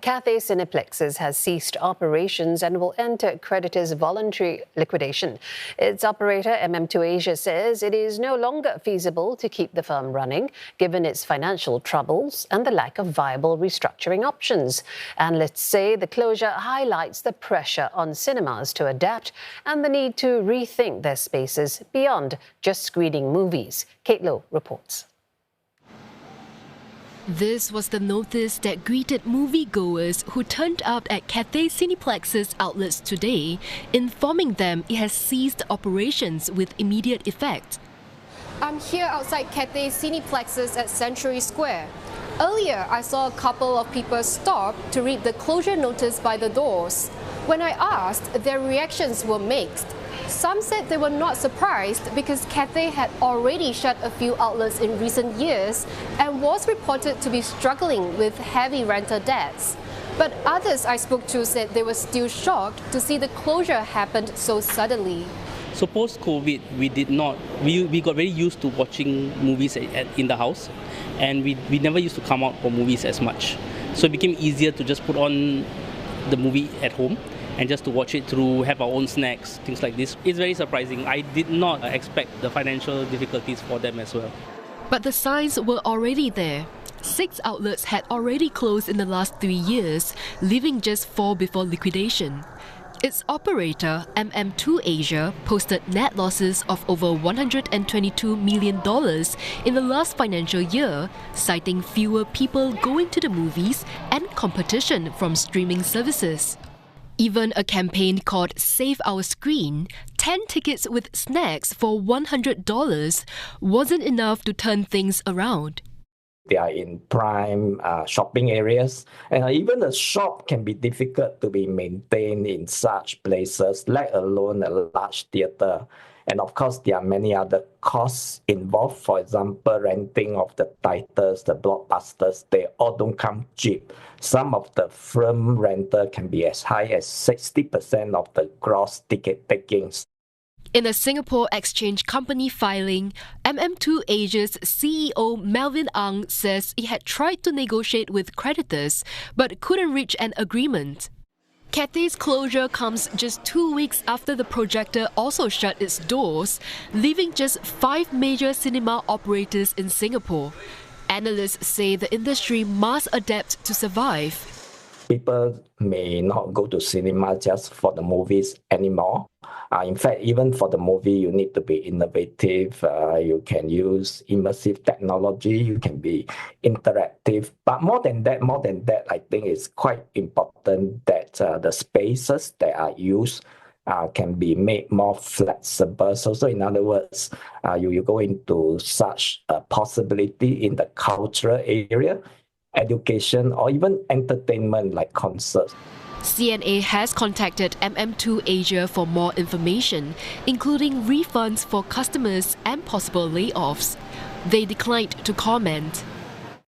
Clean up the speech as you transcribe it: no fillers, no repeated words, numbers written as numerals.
Cathay Cineplexes has ceased operations and will enter creditors' voluntary liquidation. Its operator, MM2 Asia, says it is no longer feasible to keep the firm running, given its financial troubles and the lack of viable restructuring options. Analysts say the closure highlights the pressure on cinemas to adapt and the need to rethink their spaces beyond just screening movies. Kate Low reports. This was the notice that greeted moviegoers who turned up at Cathay Cineplexes outlets today, informing them it has ceased operations with immediate effect. I'm here outside Cathay Cineplexes at Century Square. Earlier, I saw a couple of people stop to read the closure notice by the doors. When I asked, their reactions were mixed. Some said they were not surprised because Cathay had already shut a few outlets in recent years and was reported to be struggling with heavy rental debts. But others I spoke to said they were still shocked to see the closure happened so suddenly. So post-COVID, we got very used to watching movies in the house, and we never used to come out for movies as much. So it became easier to just put on the movie at home and just to watch it through, have our own snacks, things like this. It's very surprising. I did not expect the financial difficulties for them as well. But the signs were already there. 6 outlets had already closed in the last 3 years, leaving just 4 before liquidation. Its operator, MM2 Asia, posted net losses of over $122 million in the last financial year, citing fewer people going to the movies and competition from streaming services. Even a campaign called Save Our Screen, 10 tickets with snacks for $100, wasn't enough to turn things around. They are in prime shopping areas, and even a shop can be difficult to be maintained in such places, let alone a large theatre. And of course, there are many other costs involved. For example, renting of the titles, the blockbusters, they all don't come cheap. Some of the film rental can be as high as 60% of the gross ticket takings. In a Singapore Exchange Company filing, MM2 Asia's CEO Melvin Ang says he had tried to negotiate with creditors but couldn't reach an agreement. Cathay's closure comes just 2 weeks after the projector also shut its doors, leaving just 5 major cinema operators in Singapore. Analysts say the industry must adapt to survive. People may not go to cinema just for the movies anymore. In fact, even for the movie, you need to be innovative. You can use immersive technology. You can be interactive. But more than that, I think it's quite important that the spaces that are used can be made more flexible. So in other words, you go into such a possibility in the cultural area, education, or even entertainment like concerts. CNA has contacted MM2 Asia for more information, including refunds for customers and possible layoffs. They declined to comment.